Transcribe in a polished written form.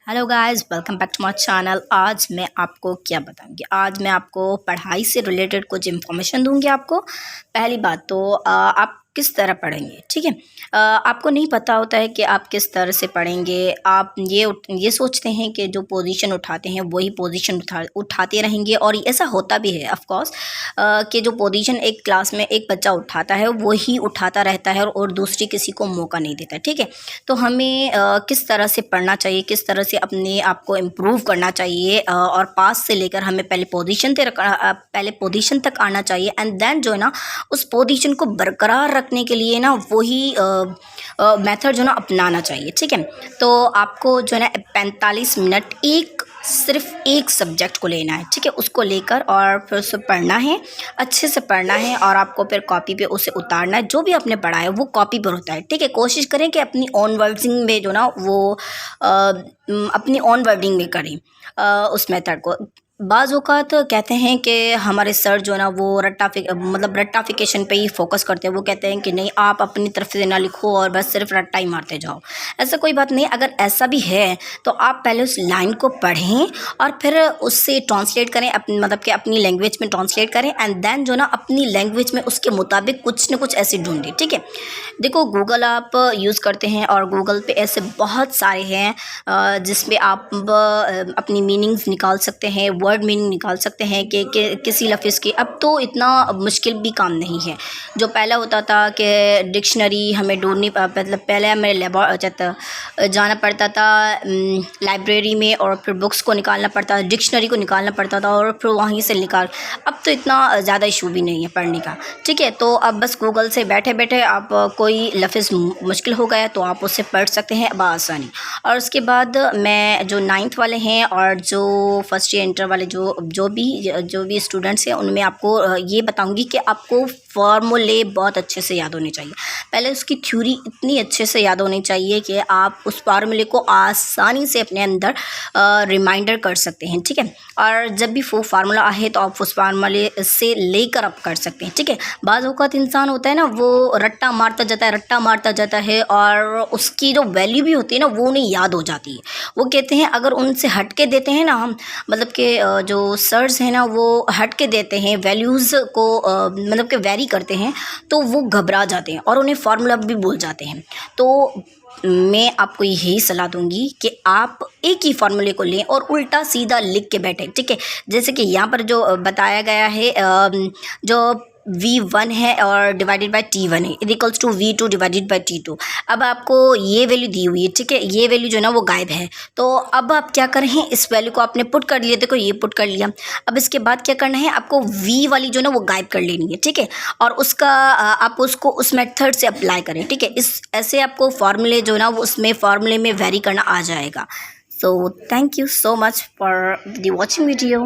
Hello guys, welcome back to my channel. आज मैं आपको क्या बताऊंगी। आज मैं आपको पढ़ाई से रिलेटेड कुछ इन्फॉर्मेशन दूंगी। आपको पहली बात तो आप किस तरह पढ़ेंगे, ठीक है। आपको नहीं पता होता है कि आप किस तरह से पढ़ेंगे। आप ये सोचते हैं कि जो पोजीशन उठाते हैं वही पोजीशन उठाते रहेंगे, और ऐसा होता भी है ऑफ कोर्स कि जो पोजीशन एक क्लास में एक बच्चा उठाता है वही उठाता रहता है और दूसरी किसी को मौका नहीं देता, ठीक है। तो हमें किस तरह से पढ़ना चाहिए, किस तरह से अपने आप को इम्प्रूव करना चाहिए, और पास से लेकर हमें पहले पोजीशन तक आना चाहिए, एंड देन जो है ना उस पोजीशन को बरकरार रखने के लिए ना वही मेथड जो ना अपनाना चाहिए, ठीक है। तो आपको जो है ना 45 मिनट सिर्फ एक सब्जेक्ट को लेना है, ठीक है। उसको लेकर और फिर उसे पढ़ना है, अच्छे से पढ़ना है, और आपको फिर कॉपी पे उसे उतारना है। जो भी आपने पढ़ा है वो कॉपी पर होता है, ठीक है। कोशिश करें कि अपनी ओन वर्डिंग में जो ना वो अपनी ओन वर्डिंग में करें उस मेथड को। बाज़ औक़ात कहते हैं कि हमारे सर जो है ना वो रट्टाफिकेशन पे ही फोकस करते हैं। वो कहते हैं कि नहीं, आप अपनी तरफ से ना लिखो और बस सिर्फ रट्टा ही मारते जाओ। ऐसा कोई बात नहीं। अगर ऐसा भी है तो आप पहले उस लाइन को पढ़ें और फिर उससे ट्रांसलेट करें, अपनी लैंग्वेज में ट्रांसलेट करें, एंड देन जो ना अपनी लैंग्वेज में उसके मुताबिक कुछ न कुछ ऐसे ढूंढें, ठीक है। देखो, गूगल आप यूज़ करते हैं और गूगल पे ऐसे बहुत सारे हैं जिसमें आप अपनी मीनिंग्स निकाल सकते हैं, वर्ड मीनिंग निकाल सकते हैं कि किसी लफ्ज़ की। अब तो इतना मुश्किल भी काम नहीं है। जो पहले होता था कि डिक्शनरी हमें ढूंढनी, पहले हमें जाना पड़ता था लाइब्रेरी में, और फिर बुक्स को निकालना पड़ता था, डिक्शनरी को निकालना पड़ता था, और फिर वहीं से निकाल। अब तो इतना ज़्यादा इशू भी नहीं है पढ़ने का, ठीक है। तो अब बस गूगल से बैठे बैठे आप कोई लफ्ज़ मुश्किल हो गया तो आप उससे पढ़ सकते हैं बआसानी। और उसके बाद मैं जो 9th वाले हैं और जो फर्स्ट ईयर इंटर वाले जो भी स्टूडेंट्स हैं उनमें आपको ये बताऊंगी कि आपको फार्मूले बहुत अच्छे से याद होने चाहिए। पहले उसकी थ्योरी इतनी अच्छे से याद होनी चाहिए कि आप उस फार्मूले को आसानी से अपने अंदर रिमाइंडर कर सकते हैं, ठीक है। और जब भी वो फार्मूला आए तो आप उस फार्मूले से लेकर आप कर सकते हैं, ठीक है। बाज़ औक़ात इंसान होता है ना, वो रट्टा मारता जाता है और उसकी जो वैल्यू भी होती है ना वो उन्हें याद हो जाती है। वो कहते हैं अगर उनसे हट के देते हैं ना हम, जो सर्स हैं ना वो हट के देते हैं वैल्यूज़ को, वेरी करते हैं, तो वो घबरा जाते हैं और उन्हें फार्मूला भी भूल जाते हैं। तो मैं आपको यही सलाह दूंगी कि आप एक ही फार्मूले को लें और उल्टा सीधा लिख के बैठें, ठीक है। जैसे कि यहाँ पर जो बताया गया है, जो V1 है और डिवाइडेड बाय T1 है, equals to V2 divided by T2। अब आपको ये वैल्यू दी हुई है, ठीक है। ये वैल्यू जो है ना वो गायब है। तो अब आप क्या कर रहे हैं, इस वैल्यू को आपने पुट कर लिया, देखो ये पुट कर लिया। अब इसके बाद क्या करना है, आपको V वाली जो है ना वो गायब कर लेनी है, ठीक है। और उसका आप उसको उस मेथड से अप्लाई करें, ठीक है। ऐसे आपको फार्मूले जो है ना वो उसमें फार्मूले में वेरी करना आ जाएगा। So thank you so much for the watching video.